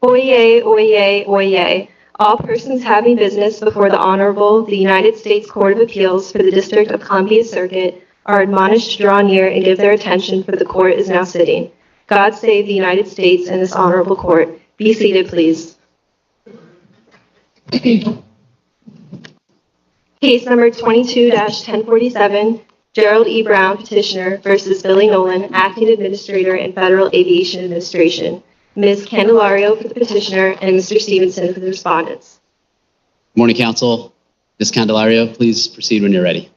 Oyez, oyez, oyez. All persons having business before the Honorable, the United States Court of Appeals for the District of Columbia Circuit are admonished to draw near and give their attention, for the court is now sitting. God save the United States and this honorable court. Be seated, please. Case number 22-1047, Gerald E. Brown, petitioner, versus Billy Nolen, acting administrator in Federal Aviation Administration. Ms. Candelario for the petitioner and Mr. Stevenson for the respondents. Good morning, counsel. Ms. Candelario, please proceed when you're ready.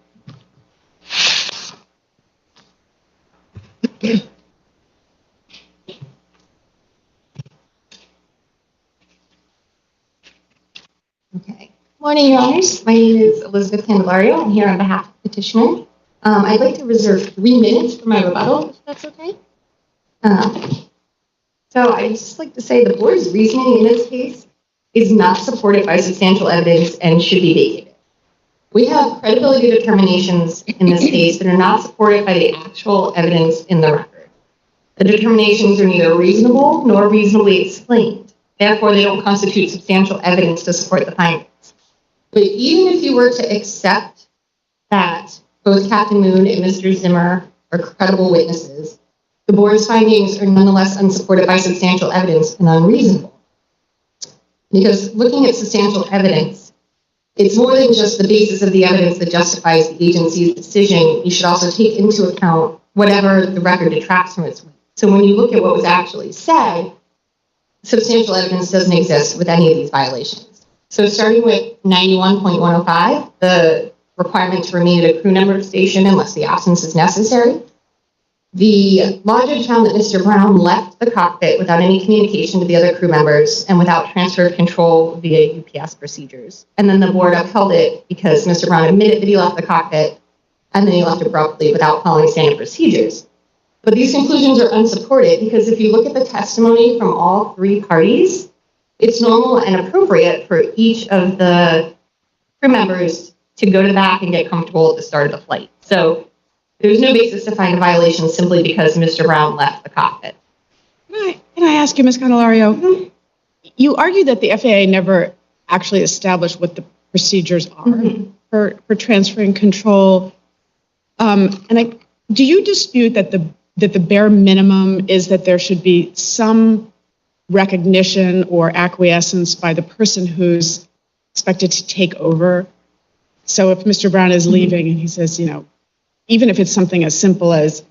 Okay. Morning, Your Honors. My name is Elizabeth Candelario. I'm here on behalf of the petitioner. I'd like to reserve 3 minutes for my rebuttal, if that's okay. So I'd just like to say the board's reasoning in this case is not supported by substantial evidence and should be vacated. We have credibility determinations in this case that are not supported by the actual evidence in the record. The determinations are neither reasonable nor reasonably explained. Therefore, they don't constitute substantial evidence to support the findings. But even if you were to accept that both Captain Moon and Mr. Zimmer are credible witnesses, the board's findings are nonetheless unsupported by substantial evidence and unreasonable. Because looking at substantial evidence, it's more than just the basis of the evidence that justifies the agency's decision. You should also take into account whatever the record detracts from its weight. So when you look at what was actually said, substantial evidence doesn't exist with any of these violations. So starting with 91.105, the requirement to remain at a crew member station unless the absence is necessary. The law judge found that Mr. Brown left the cockpit without any communication to the other crew members and without transfer of control via UPS procedures. And then the board upheld it because Mr. Brown admitted that he left the cockpit and then he left abruptly without following standard procedures. But these conclusions are unsupported because if you look at the testimony from all 3 parties, it's normal and appropriate for each of the crew members to go to the back and get comfortable at the start of the flight. So there's no basis to find a violation simply because Mr. Brown left the cockpit. Can I ask you, Ms. Candelario, you argue that the FAA never actually established what the procedures are for transferring control. Do you dispute that the bare minimum is that there should be some recognition or acquiescence by the person who's expected to take over? So if Mr. Brown is leaving and he says, even if it's something as simple as,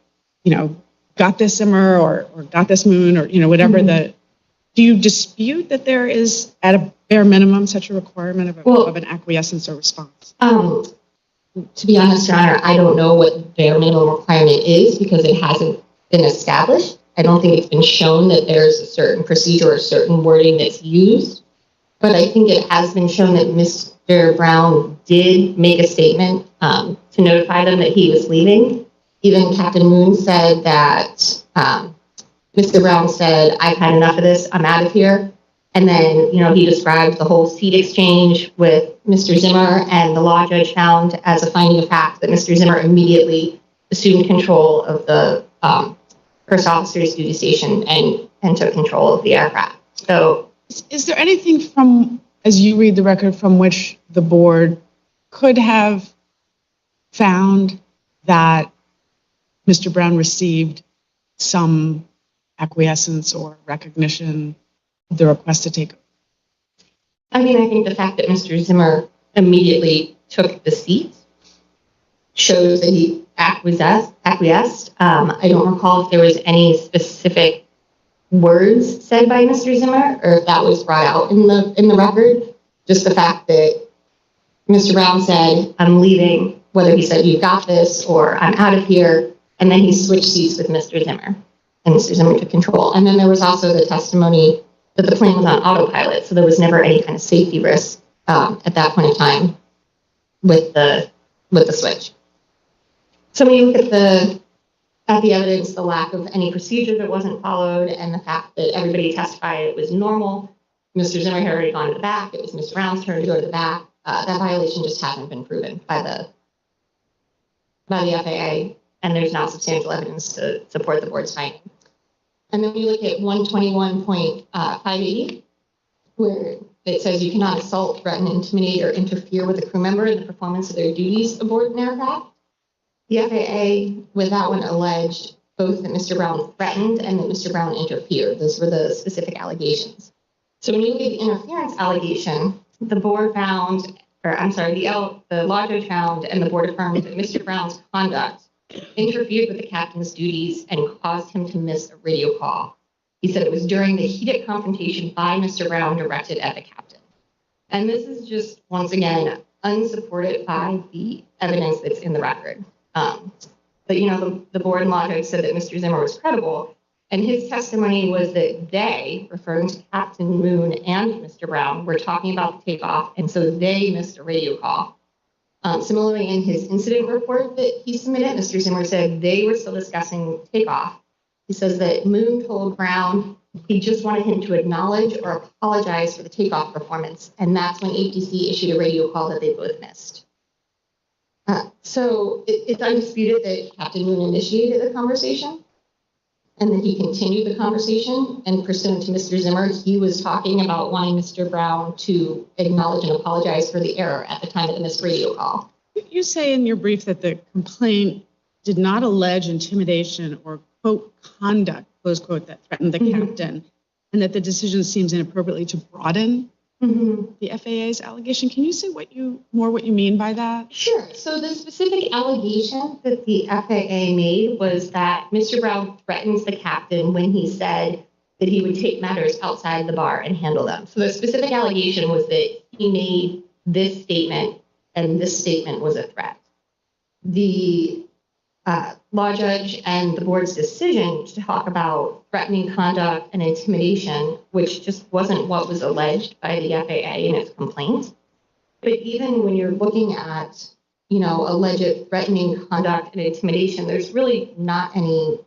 got this Zimmer or got this Moon or, whatever do you dispute that there is at a bare minimum such a requirement of an acquiescence or response? To be honest, Your Honor, I don't know what the bare minimum requirement is because it hasn't been established. I don't think it's been shown that there's a certain procedure or a certain wording that's used. But I think it has been shown that Mr. Brown did make a statement to notify them that he was leaving. Even Captain Moon said that Mr. Brown said, I've had enough of this, I'm out of here. And then, he described the whole seat exchange with Mr. Zimmer, and the law judge found as a finding of fact that Mr. Zimmer immediately assumed control of the first officer's duty station and took control of the aircraft. So, is there anything from, as you read the record, from which the board could have found that Mr. Brown received some acquiescence or recognition of the request to take over? I think the fact that Mr. Zimmer immediately took the seat shows that he acquiesced. I don't recall if there was any specific words said by Mr. Zimmer or if that was brought out in the record. Just the fact that Mr. Brown said, I'm leaving, whether he said, you got this, or I'm out of here, and then he switched seats with Mr. Zimmer, and Mr. Zimmer took control. And then there was also the testimony that the plane was on autopilot, so there was never any kind of safety risk at that point in time with the switch. So when you look at the evidence, the lack of any procedure that wasn't followed, and the fact that everybody testified it was normal, Mr. Zimmer had already gone to the back, it was Mr. Brown's turn to go to the back, that violation just hasn't been proven by the FAA, and there's not substantial evidence to support the board's finding. And then we look at 121.580, where it says you cannot assault, threaten, intimidate, or interfere with a crew member in the performance of their duties aboard an aircraft. The FAA, with that one, alleged both that Mr. Brown threatened and that Mr. Brown interfered. Those were the specific allegations. So when you look at the interference allegation, the board found, the law judge found and the board affirmed that Mr. Brown's conduct interfered with the captain's duties and caused him to miss a radio call. He said it was during the heated confrontation by Mr. Brown directed at the captain. And this is just, once again, unsupported by the evidence that's in the record. But, the board and law judge said that Mr. Zimmer was credible, and his testimony was that they, referring to Captain Moon and Mr. Brown, were talking about the takeoff, and so they missed a radio call. Similarly, in his incident report that he submitted, Mr. Zimmer said they were still discussing takeoff. He says that Moon told Brown he just wanted him to acknowledge or apologize for the takeoff performance, and that's when ATC issued a radio call that they both missed. So it's undisputed that Captain Moon initiated the conversation and that he continued the conversation. And pursuant to Mr. Zimmer, he was talking about wanting Mr. Brown to acknowledge and apologize for the error at the time of the missed radio call. You say in your brief that the complaint did not allege intimidation or, quote, conduct, close quote, that threatened the captain, and that the decision seems inappropriately to broaden the FAA's allegation. Can you say what you mean by that? Sure. So the specific allegation that the FAA made was that Mr. Brown threatens the captain when he said that he would take matters outside the bar and handle them. So the specific allegation was that he made this statement, and this statement was a threat. The law judge and the board's decision to talk about threatening conduct and intimidation, which just wasn't what was alleged by the FAA in its complaint. But even when you're looking at, alleged threatening conduct and intimidation, there's really not any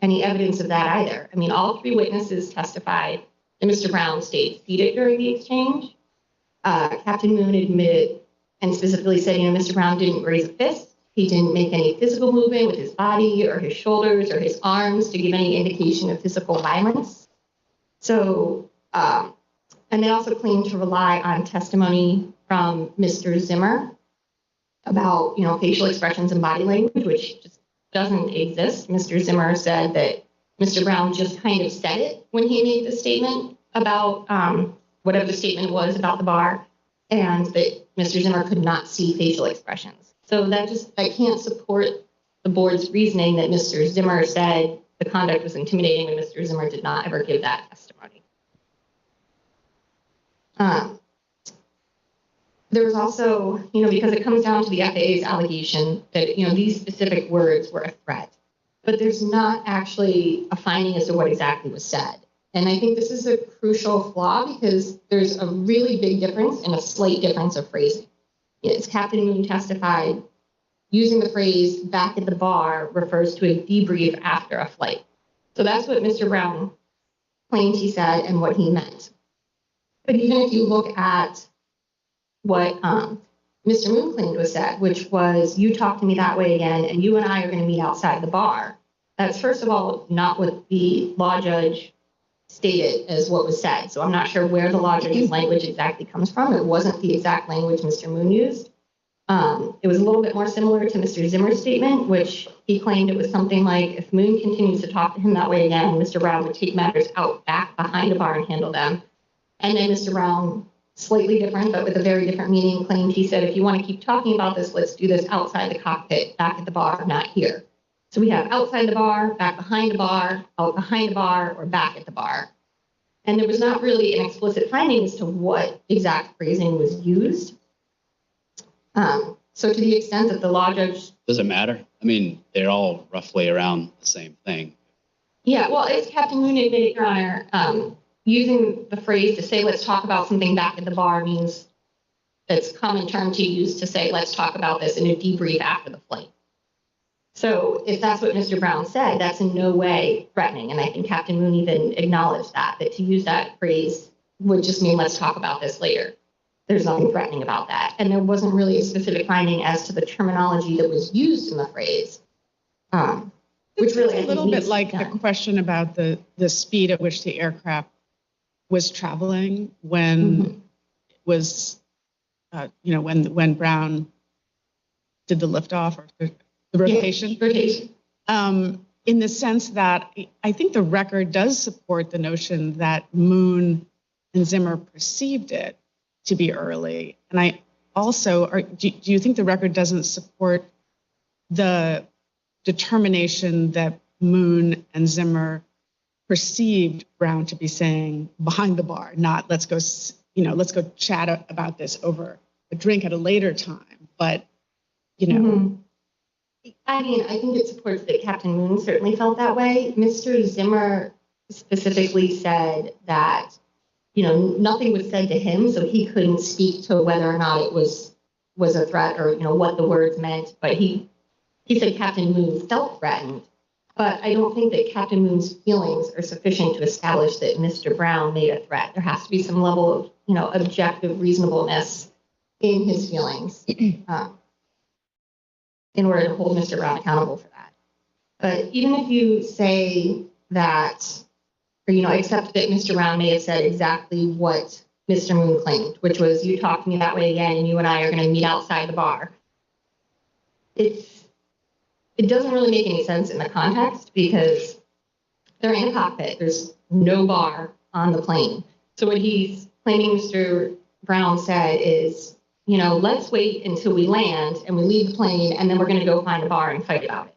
evidence of that either. I mean, all three witnesses testified that Mr. Brown stayed seated during the exchange. Captain Moon admitted and specifically said, Mr. Brown didn't raise a fist. He didn't make any physical movement with his body or his shoulders or his arms to give any indication of physical violence. So, and they also claim to rely on testimony from Mr. Zimmer about, facial expressions and body language, which just doesn't exist. Mr. Zimmer said that Mr. Brown just kind of said it when he made the statement about whatever the statement was about the bar, and that Mr. Zimmer could not see facial expressions. So that can't support the board's reasoning that Mr. Zimmer said the conduct was intimidating when Mr. Zimmer did not ever give that testimony. There was also, because it comes down to the FAA's allegation that, these specific words were a threat, but there's not actually a finding as to what exactly was said. And I think this is a crucial flaw because there's a really big difference and a slight difference of phrasing. As Captain Moon testified, using the phrase back at the bar refers to a debrief after a flight. So that's what Mr. Brown claimed he said and what he meant. But even if you look at what Mr. Moon claimed was said, which was, you talk to me that way again, and you and I are going to meet outside the bar, that's first of all not what the law judge stated as what was said. So I'm not sure where the law judge's language exactly comes from. It wasn't the exact language Mr. Moon used. It was a little bit more similar to Mr. Zimmer's statement, which he claimed it was something like, if Moon continues to talk to him that way again, Mr. Brown would take matters out back behind the bar and handle them. And then Mr. Brown, slightly different, but with a very different meaning, claimed he said, if you want to keep talking about this, let's do this outside the cockpit, back at the bar, not here. So we have outside the bar, back behind the bar, out behind the bar, or back at the bar. And there was not really an explicit finding as to what exact phrasing was used. So to the extent that the law judge... Does it matter? I mean, they're all roughly around the same thing. Yeah, well, as Captain Moon admitted, Your Honor, using the phrase to say, let's talk about something back at the bar means it's a common term to use to say, let's talk about this in a debrief after the flight. So if that's what Mr. Brown said, that's in no way threatening. And I think Captain Moon even acknowledged that to use that phrase would just mean let's talk about this later. There's nothing threatening about that. And there wasn't really a specific finding as to the terminology that was used in the phrase. The which really It's a little bit needs to be like the done. question about the speed at which the aircraft was traveling when it was, when Brown did the liftoff or the rotation. Yeah, rotation. In the sense that I think the record does support the notion that Moon and Zimmer perceived it to be early. And I also, do you think the record doesn't support the determination that Moon and Zimmer perceived Brown to be saying behind the bar, not let's go chat about this over a drink at a later time, but I mean, I think it supports that Captain Moon certainly felt that way. Mr. Zimmer specifically said that, nothing was said to him, so he couldn't speak to whether or not it was a threat or, what the words meant. But he said Captain Moon felt threatened. But I don't think that Captain Moon's feelings are sufficient to establish that Mr. Brown made a threat. There has to be some level of, objective reasonableness in his feelings. In order to hold Mr. Brown accountable for that. But even if you say that, or, accept that Mr. Brown may have said exactly what Mr. Moon claimed, which was, you talk to me that way again, and you and I are going to meet outside the bar. It doesn't really make any sense in the context because they're in a cockpit. There's no bar on the plane. So what he's claiming Mr. Brown said is, let's wait until we land and we leave the plane, and then we're going to go find a bar and fight about it.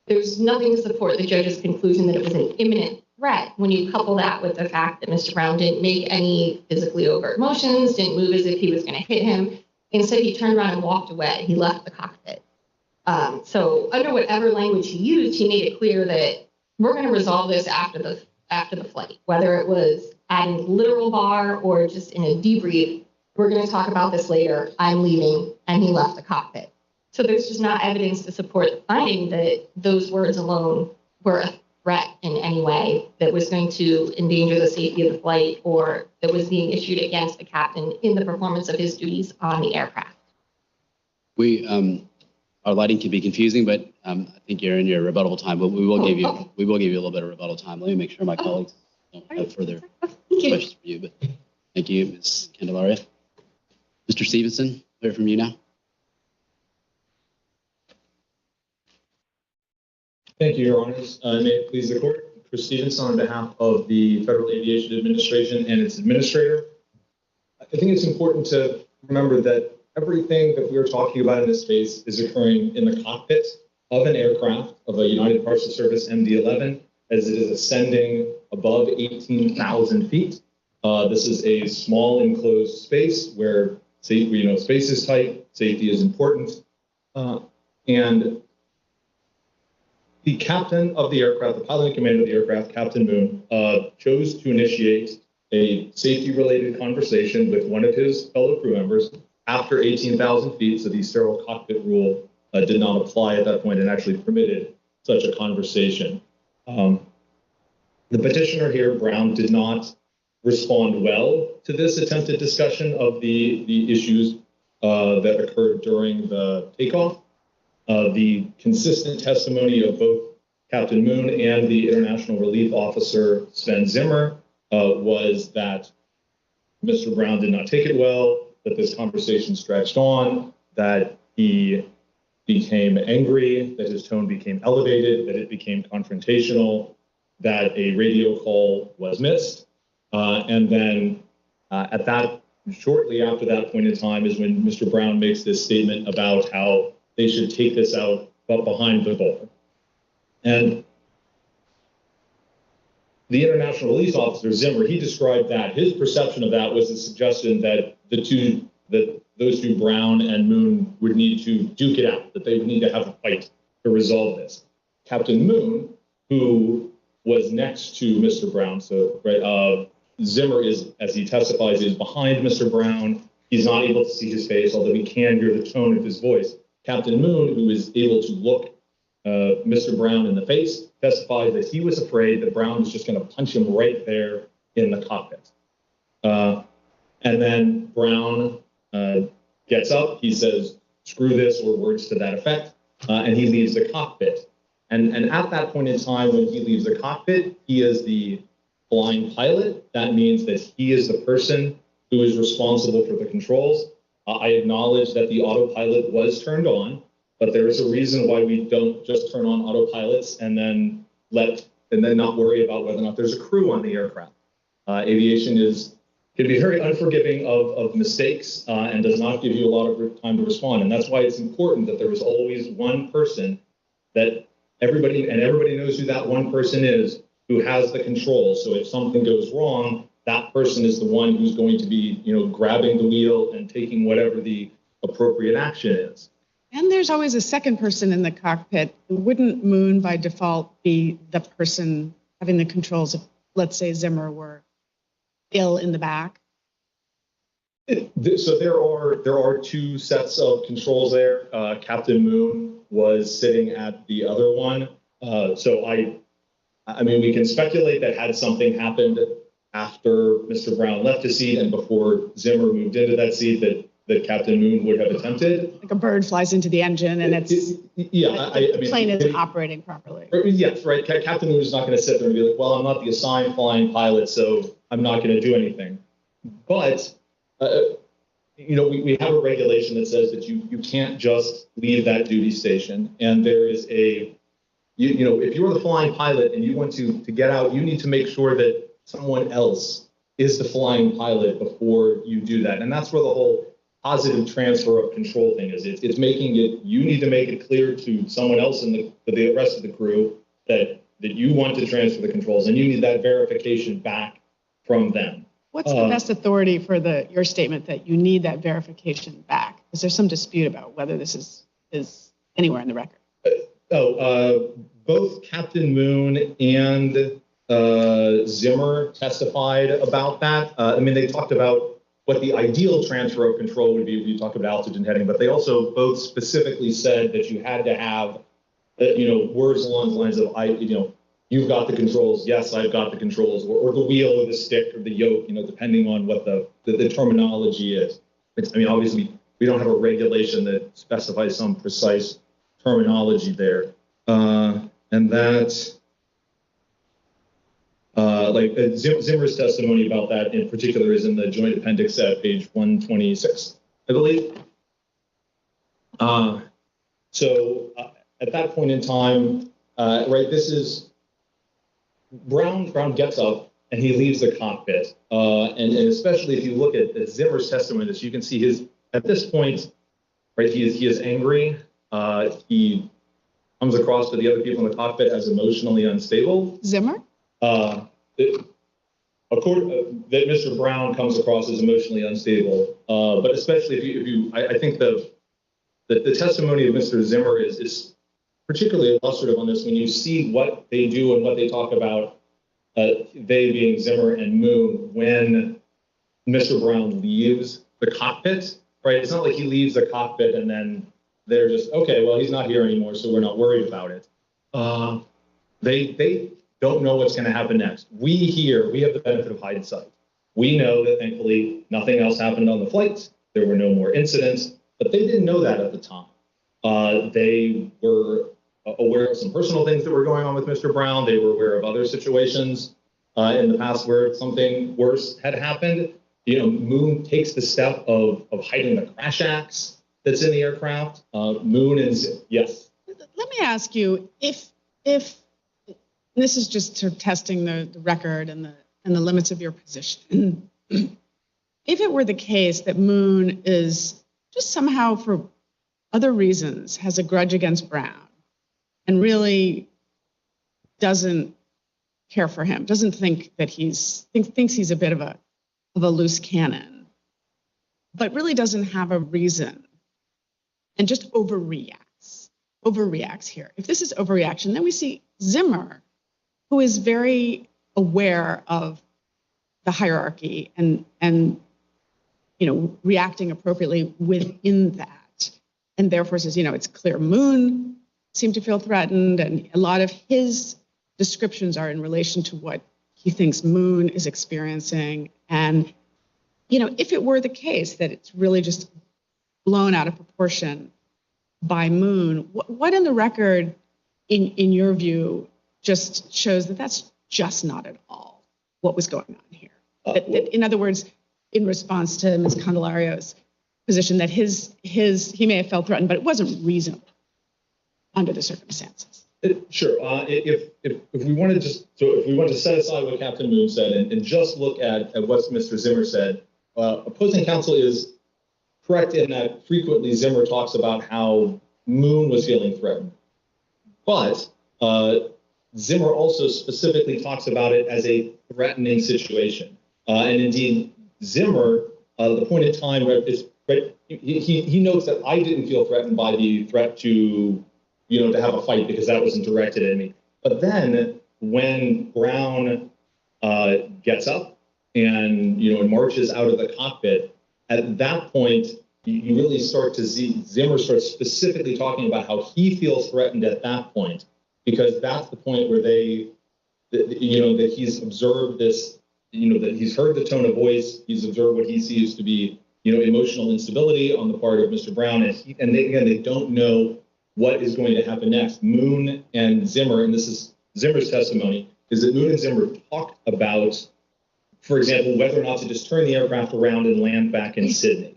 There's nothing to support the judge's conclusion that it was an imminent threat when you couple that with the fact that Mr. Brown didn't make any physically overt motions, didn't move as if he was going to hit him. Instead, he turned around and walked away. He left the cockpit. So under whatever language he used, he made it clear that we're going to resolve this after the flight, whether it was at a literal bar or just in a debrief. We're going to talk about this later. I'm leaving, and he left the cockpit. So there's just not evidence to support the finding that those words alone were a threat in any way that was going to endanger the safety of the flight or that was being issued against the captain in the performance of his duties on the aircraft. Our lighting can be confusing, but I think you're in your rebuttal time. But we will give you a little bit of rebuttal time. Let me make sure my colleagues don't have further questions for you. But thank you, Ms. Candelaria. Mr. Stevenson, hear from you now. Thank you, Your Honors. May it please the Court. Chris Stevenson on behalf of the Federal Aviation Administration and its administrator. I think it's important to remember that everything that we're talking about in this case is occurring in the cockpit of an aircraft of a United Parcel Service MD-11 as it is ascending above 18,000 feet. This is a small enclosed space where space is tight, safety is important, and the captain of the aircraft, the pilot in command of the aircraft, Captain Moon, chose to initiate a safety-related conversation with one of his fellow crew members after 18,000 feet, so the sterile cockpit rule did not apply at that point and actually permitted such a conversation. The petitioner here, Brown, did not respond well to this attempted discussion of the issues that occurred during the takeoff. The consistent testimony of both Captain Moon and the International Relief Officer, Sven Zimmer, was that Mr. Brown did not take it well, that this conversation stretched on, that he became angry, that his tone became elevated, that it became confrontational, that a radio call was missed. And then shortly after that point in time is when Mr. Brown makes this statement about how they should take this out but behind the bar. And the International Relief Officer, Zimmer, he described that. His perception of that was the suggestion that those two, Brown and Moon, would need to duke it out, that they would need to have a fight to resolve this. Captain Moon, who was next to Mr. Brown, Zimmer is, as he testifies, is behind Mr. Brown. He's not able to see his face, although he can hear the tone of his voice. Captain Moon, who is able to look Mr. Brown in the face, testifies that he was afraid that Brown was just going to punch him right there in the cockpit. And then Brown gets up, he says, "Screw this," or words to that effect, and he leaves the cockpit. And at that point in time, when he leaves the cockpit, he is the flying pilot. That means that he is the person who is responsible for the controls. I acknowledge that the autopilot was turned on, but there is a reason why we don't just turn on autopilots and then not worry about whether or not there's a crew on the aircraft. Aviation can be very unforgiving of mistakes and does not give you a lot of time to respond. And that's why it's important that there is always one person that everybody knows who that one person is, who has the controls. So if something goes wrong, that person is the one who's going to be, grabbing the wheel and taking whatever the appropriate action is. And there's always a second person in the cockpit. Wouldn't Moon by default be the person having the controls if, let's say, Zimmer were ill in the back? So there are two sets of controls there. Captain Moon was sitting at the other one. So I mean, we can speculate that had something happened after Mr. Brown left his seat and before Zimmer moved into that seat, that Captain Moon would have attempted. Like a bird flies into the engine and the plane isn't operating properly. Yes, right. Captain Moon is not going to sit there and be like, well, I'm not the assigned flying pilot, so I'm not going to do anything. But, we have a regulation that says that you can't just leave that duty station. And there is if you're the flying pilot and you want to get out, you need to make sure that someone else is the flying pilot before you do that. And that's where the whole positive transfer of control thing is. It's making it, you need to make it clear to someone else in the rest of the crew that you want to transfer the controls, and you need that verification back from them. What's the best authority for your statement that you need that verification back? Is there some dispute about whether this is anywhere in the record? Both Captain Moon and Zimmer testified about that. They talked about what the ideal transfer of control would be when you talk about altitude and heading, but they also both specifically said that you had to have, words along the lines of, you've got the controls, yes, I've got the controls, or the wheel or the stick or the yoke, depending on what the terminology is. Obviously, we don't have a regulation that specifies some precise terminology there. And that, Zimmer's testimony about that in particular is in the joint appendix at page 126, I believe. So at that point in time, this is, Brown gets up and he leaves the cockpit. And especially if you look at Zimmer's testimony, you can see at this point, right, he is angry. He comes across to the other people in the cockpit as emotionally unstable. Zimmer? That Mr. Brown comes across as emotionally unstable. But especially if I think the testimony of Mr. Zimmer is particularly illustrative on this when you see what they do and what they talk about, they being Zimmer and Moon, when Mr. Brown leaves the cockpit, right? It's not like he leaves the cockpit and then they're just, okay, well, he's not here anymore, so we're not worried about it. They don't know what's going to happen next. We have the benefit of hindsight. We know that thankfully nothing else happened on the flight. There were no more incidents, but they didn't know that at the time. They were aware of some personal things that were going on with Mr. Brown. They were aware of other situations in the past where something worse had happened. Moon takes the step of hiding the crash axe that's in the aircraft. Moon is, yes. Let me ask you, if this is just sort of testing the record and the limits of your position, if it were the case that Moon is just somehow for other reasons has a grudge against Brown and really doesn't care for him, doesn't think that thinks he's a bit of a loose cannon, but really doesn't have a reason and just overreacts here. If this is overreaction, then we see Zimmer, who is very aware of the hierarchy and reacting appropriately within that, and therefore says, it's clear Moon seemed to feel threatened, and a lot of his descriptions are in relation to what he thinks Moon is experiencing. And if it were the case that it's really just blown out of proportion by Moon, what in the record in your view, just shows that that's just not at all what was going on here. That, in other words, in response to Ms. Candelario's position that he may have felt threatened, but it wasn't reasonable under the circumstances. Sure. If we want to set aside what Captain Moon said and just look at what Mr. Zimmer said, opposing counsel is correct in that frequently Zimmer talks about how Moon was feeling threatened. But Zimmer also specifically talks about it as a threatening situation. And indeed, Zimmer, the point in time where he notes that I didn't feel threatened by the threat to have a fight because that wasn't directed at me. But then when Brown gets up and marches out of the cockpit, at that point, you really start to see Zimmer start specifically talking about how he feels threatened at that point, because that's the point where that he's observed this, that he's heard the tone of voice, he's observed what he sees to be, emotional instability on the part of Mr. Brown, and they don't know what is going to happen next. Moon and Zimmer, and this is Zimmer's testimony, is that Moon and Zimmer talked about, for example, whether or not to just turn the aircraft around and land back in Sydney.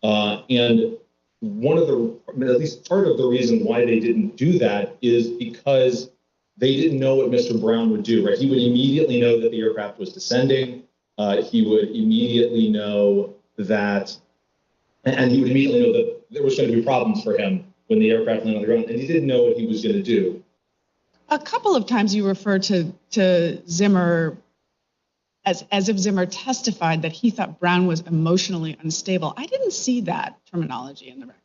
And at least part of the reason why they didn't do that is because they didn't know what Mr. Brown would do, right? He would immediately know that the aircraft was descending. He would immediately know that, and he would immediately know that there was going to be problems for him when the aircraft landed on the ground, and he didn't know what he was going to do. A couple of times you refer to Zimmer as if Zimmer testified that he thought Brown was emotionally unstable. I didn't see that terminology in the record.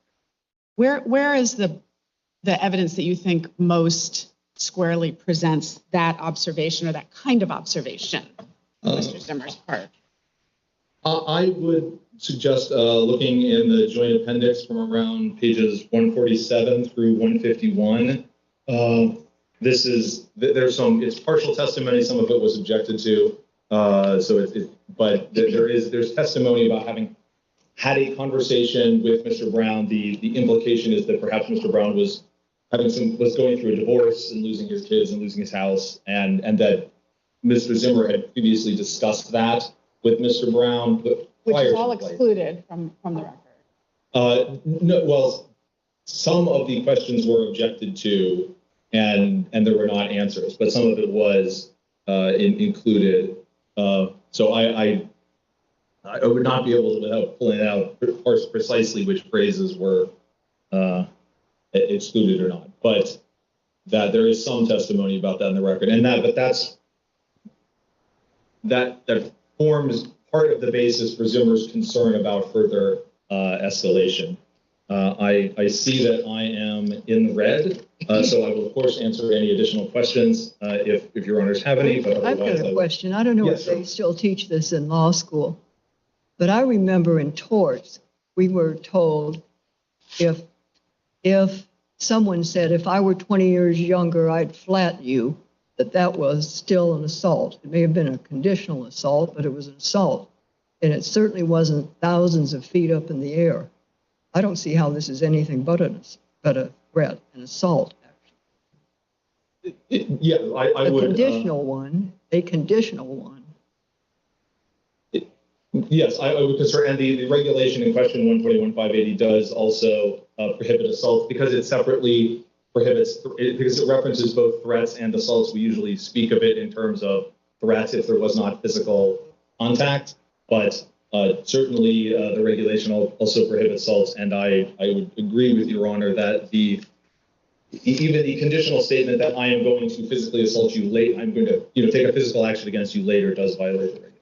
Where is the evidence that you think most squarely presents that observation or that kind of observation on Mr. Zimmer's part? I would suggest looking in the joint appendix from around pages 147 through 151. It's partial testimony. Some of it was objected to. But there's testimony about having had a conversation with Mr. Brown. The implication is that perhaps Mr. Brown was going through a divorce and losing his kids and losing his house, and that Mr. Zimmer had previously discussed that with Mr. Brown. Which is all excluded from the record. No, well, some of the questions were objected to, and there were not answers, but some of it was included. So I would not be able to, without pulling out precisely which phrases were excluded or not, but that there is some testimony about that in the record, and that forms part of the basis for Zimmer's concern about further escalation. I see that I am in the red, so I will, of course, answer any additional questions if your honors have any. But I've got a question. I don't know if they still teach this in law school, but I remember in torts, we were told if someone said, if I were 20 years younger, I'd flat you, that was still an assault. It may have been a conditional assault, but it was an assault. And it certainly wasn't thousands of feet up in the air. I don't see how this is anything but a threat, an assault, actually. Yeah, I would. A conditional one. Yes, I would consider, and the regulation in question 121.580 does also prohibit assault because it separately prohibits, because it references both threats and assaults. We usually speak of it in terms of threats if there was not physical contact, but certainly the regulation also prohibits assaults, and I would agree with Your Honor that even the conditional statement that I am going to physically assault you late, I'm going to take a physical action against you later does violate the regulation.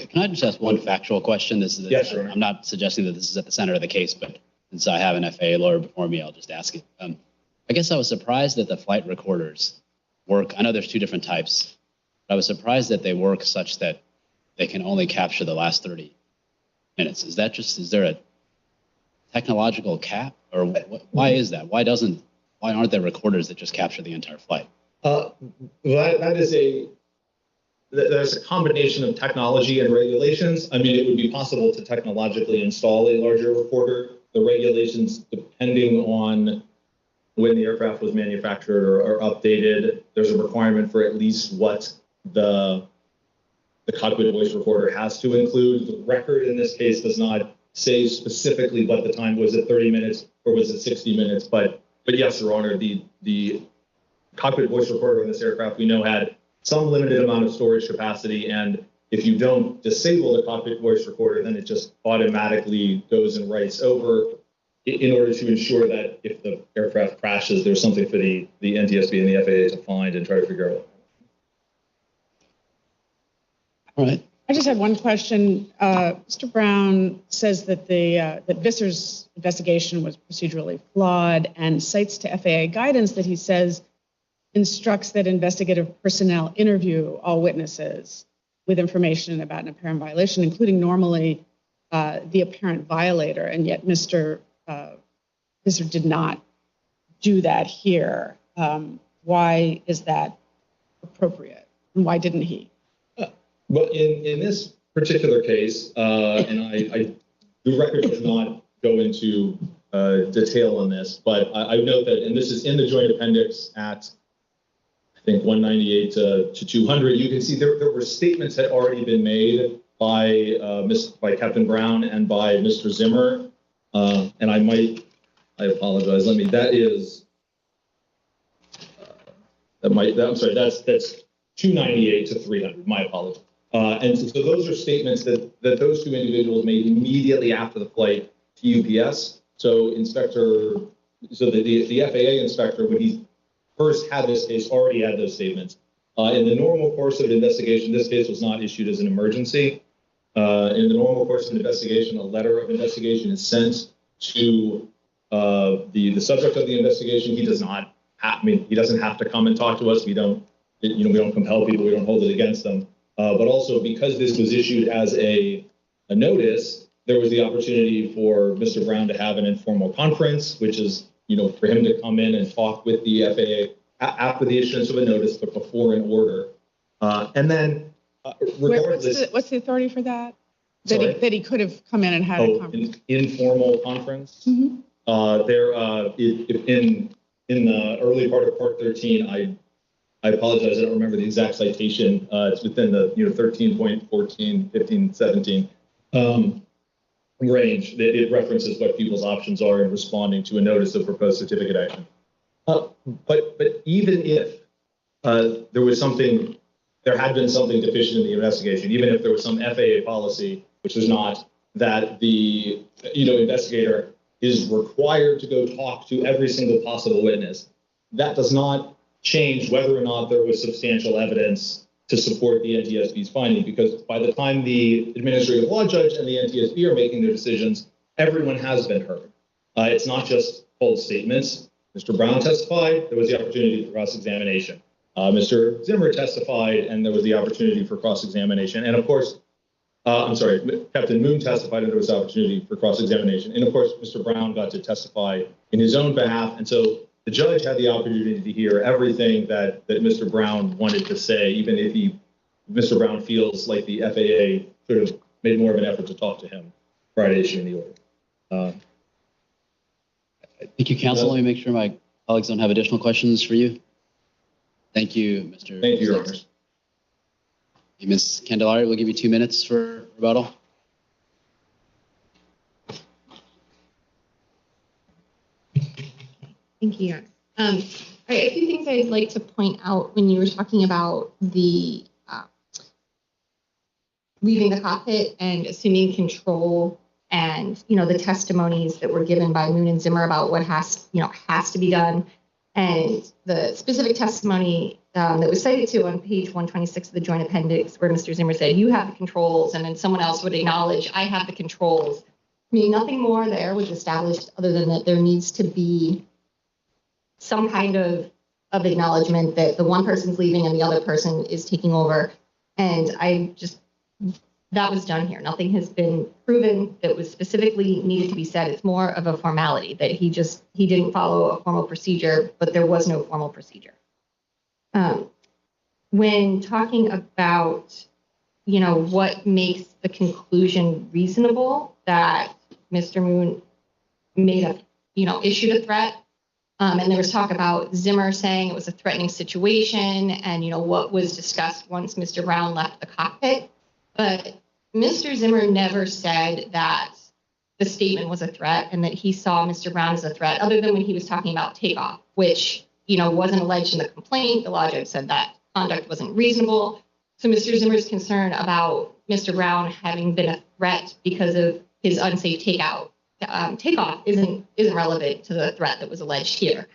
Can I just ask one factual question? Yes, sure. I'm not suggesting that this is at the center of the case, but since I have an FAA lawyer before me, I'll just ask it. I guess I was surprised that the flight recorders work. I know there's two different types, but I was surprised that they work such that they can only capture the last 30 minutes. Is there a technological cap, or why is that? Why aren't there recorders that just capture the entire flight? There's a combination of technology and regulations. I mean, it would be possible to technologically install a larger recorder. The regulations, depending on when the aircraft was manufactured or updated, there's a requirement for at least what the cockpit voice recorder has to include. The record in this case does not say specifically what the time was, at 30 minutes or was it 60 minutes, but yes, Your Honor, the cockpit voice recorder in this aircraft we know had some limited amount of storage capacity, and if you don't disable the cockpit voice recorder, then it just automatically goes and writes over in order to ensure that if the aircraft crashes, there's something for the NTSB and the FAA to find and try to figure out. All right. I just have one question. Mr. Brown says that that Visser's investigation was procedurally flawed and cites to FAA guidance that he says instructs that investigative personnel interview all witnesses with information about an apparent violation, including normally the apparent violator, and yet Mr. Visser did not do that here. Why is that appropriate, and why didn't he? Well, in this particular case, and the record does not go into detail on this, but I note that, and this is in the joint appendix at, I think, 198 to 200, you can see there were statements that had already been made by Captain Brown and by Mr. Zimmer, and I apologize. That's 298 to 300. My apologies. And so those are statements that those two individuals made immediately after the flight to UPS. So the FAA inspector, when he first had this case, already had those statements. In the normal course of an investigation, this case was not issued as an emergency. In the normal course of an investigation, a letter of investigation is sent to the subject of the investigation. He does not have, he doesn't have to come and talk to us. We don't compel people. We don't hold it against them. But also, because this was issued as a notice, there was the opportunity for Mr. Brown to have an informal conference, which is, for him to come in and talk with the FAA after the issuance of a notice, but before an order. And then, regardless, what's the authority for that? Sorry? That he could have come in and had a conference. An informal conference. Mm-hmm. In the early part of Part 13, I apologize, I don't remember the exact citation. It's within the 13.14, 15, 17 range. It references what people's options are in responding to a notice of proposed certificate action. But even if there had been something deficient in the investigation, even if there was some FAA policy, which is not, that the investigator is required to go talk to every single possible witness, that does not change whether or not there was substantial evidence to support the NTSB's finding, because by the time the administrative law judge and the NTSB are making their decisions, everyone has been heard. It's not just bold statements. Mr. Brown testified, there was the opportunity for cross-examination. Mr. Zimmer testified, and there was the opportunity for cross-examination. And of course, Captain Moon testified, and there was opportunity for cross-examination. And of course, Mr. Brown got to testify in his own behalf. And so the judge had the opportunity to hear everything that Mr. Brown wanted to say, even if Mr. Brown feels like the FAA should have made more of an effort to talk to him prior to issuing the order. Thank you, counsel. Let me make sure my colleagues don't have additional questions for you. Thank you, Mr. Thank you, Your Honor. Ms. Candelaria, we'll give you 2 minutes for rebuttal. Thank you, Your Honor. All right, a few things I'd like to point out when you were talking about the leaving the cockpit and assuming control, and the testimonies that were given by Moon and Zimmer about what has to be done, and the specific testimony that was cited to on page 126 of the joint appendix, where Mr. Zimmer said, "You have the controls," and then someone else would acknowledge, "I have the controls." Nothing more there was established other than that there needs to be some kind of acknowledgement that the one person's leaving and the other person is taking over. And that was done here. Nothing has been proven that was specifically needed to be said. It's more of a formality that he didn't follow a formal procedure, but there was no formal procedure. When talking about, what makes the conclusion reasonable that Mr. Moon issued a threat, And there was talk about Zimmer saying it was a threatening situation and, what was discussed once Mr. Brown left the cockpit. But Mr. Zimmer never said that the statement was a threat and that he saw Mr. Brown as a threat, other than when he was talking about takeoff, which, wasn't alleged in the complaint. The law judge said that conduct wasn't reasonable. So Mr. Zimmer's concern about Mr. Brown having been a threat because of his unsafe takeoff isn't relevant to the threat that was alleged here.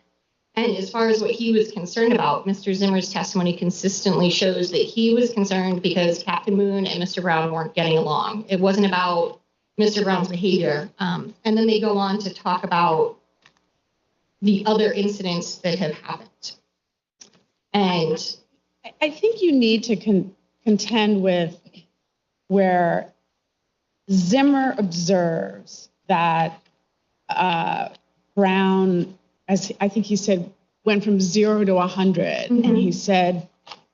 And as far as what he was concerned about, Mr. Zimmer's testimony consistently shows that he was concerned because Captain Moon and Mr. Brown weren't getting along. It wasn't about Mr. Brown's behavior. And then they go on to talk about the other incidents that have happened. And I think you need to contend with where Zimmer observes that Brown, as I think he said, went from 0 to 100. And he said,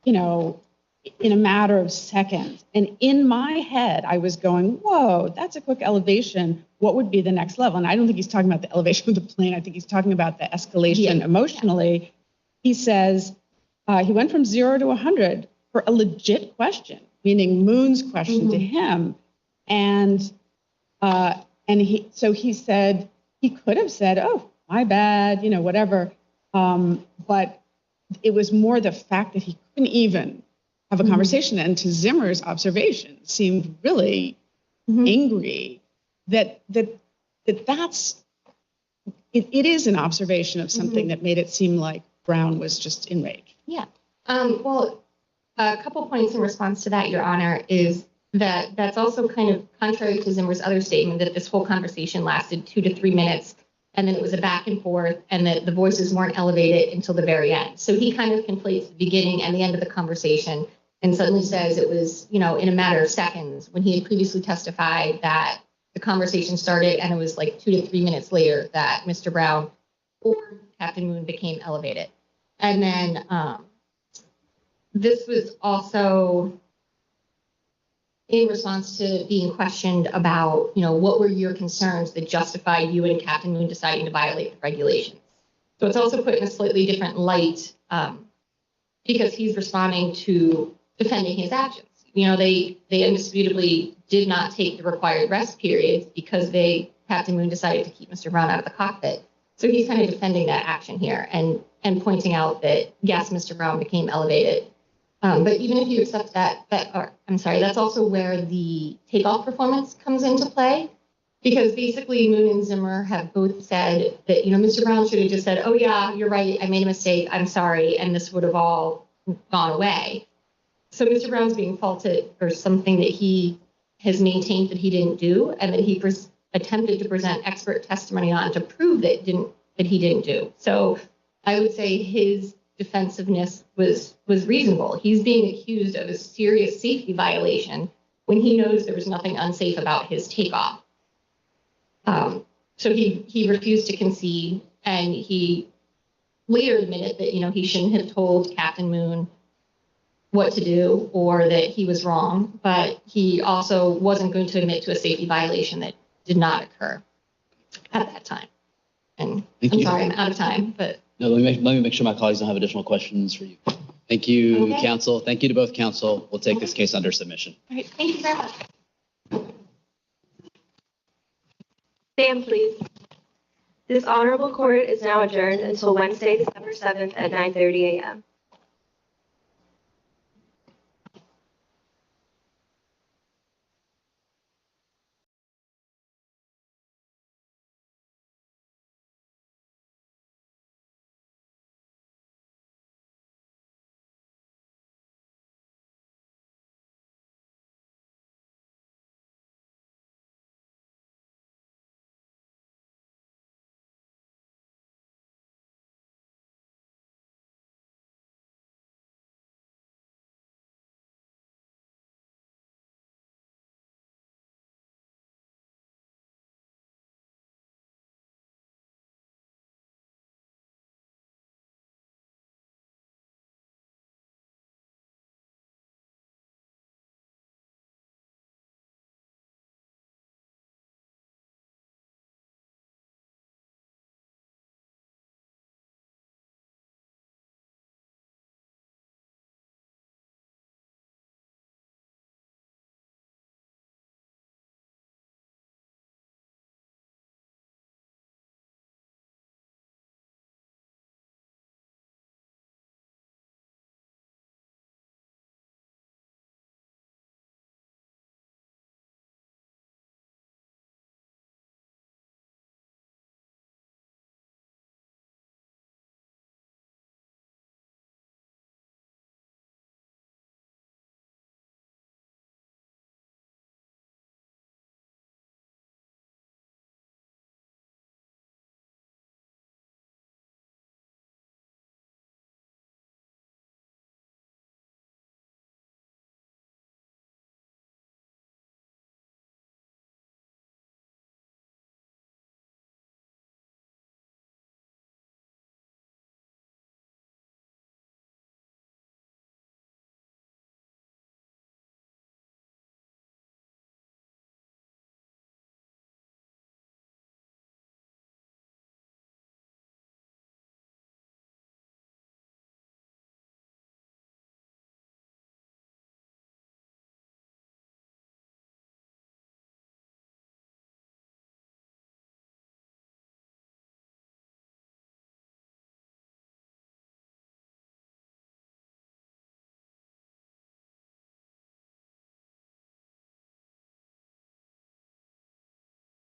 in a matter of seconds. And in my head, I was going, whoa, that's a quick elevation. What would be the next level? And I don't think he's talking about the elevation of the plane. I think he's talking about the escalation emotionally. He says he went from 0 to 100 for a legit question, meaning Moon's question to him. And he said, he could have said, oh, my bad, whatever. But it was more the fact that he couldn't even have a conversation. And to Zimmer's observation, seemed really angry that that's, it is an observation of something that made it seem like Brown was just enraged. Yeah. Well, a couple points in response to that, Your Honor, is that that's also kind of contrary to Zimmer's other statement that this whole conversation lasted 2 to 3 minutes, and then it was a back and forth, and that the voices weren't elevated until the very end. So he kind of conflates the beginning and the end of the conversation and suddenly says it was, in a matter of seconds, when he had previously testified that the conversation started and it was like 2 to 3 minutes later that Mr. Brown or Captain Moon became elevated. And then this was also in response to being questioned about, what were your concerns that justified you and Captain Moon deciding to violate the regulations. So it's also put in a slightly different light because he's responding to defending his actions. They indisputably did not take the required rest periods because Captain Moon decided to keep Mr. Brown out of the cockpit. So he's kind of defending that action here and pointing out that, yes, Mr. Brown became elevated. But even if you accept that's also where the takeoff performance comes into play, because basically Moon and Zimmer have both said that, Mr. Brown should have just said, oh, yeah, you're right, I made a mistake, I'm sorry, and this would have all gone away. So Mr. Brown's being faulted for something that he has maintained that he didn't do, and that he attempted to present expert testimony on to prove that he didn't do. So I would say his defensiveness was reasonable. He's being accused of a serious safety violation when he knows there was nothing unsafe about his takeoff. So he refused to concede, and he later admitted that, he shouldn't have told Captain Moon what to do or that he was wrong, but he also wasn't going to admit to a safety violation that did not occur at that time. And sorry, I'm out of time, but. No, let me make sure my colleagues don't have additional questions for you. Thank you, counsel. Thank you to both counsel. We'll take this case under submission. All right, thank you very much. Stand, please. This honorable court is now adjourned until Wednesday, December 7th at 9:30 a.m.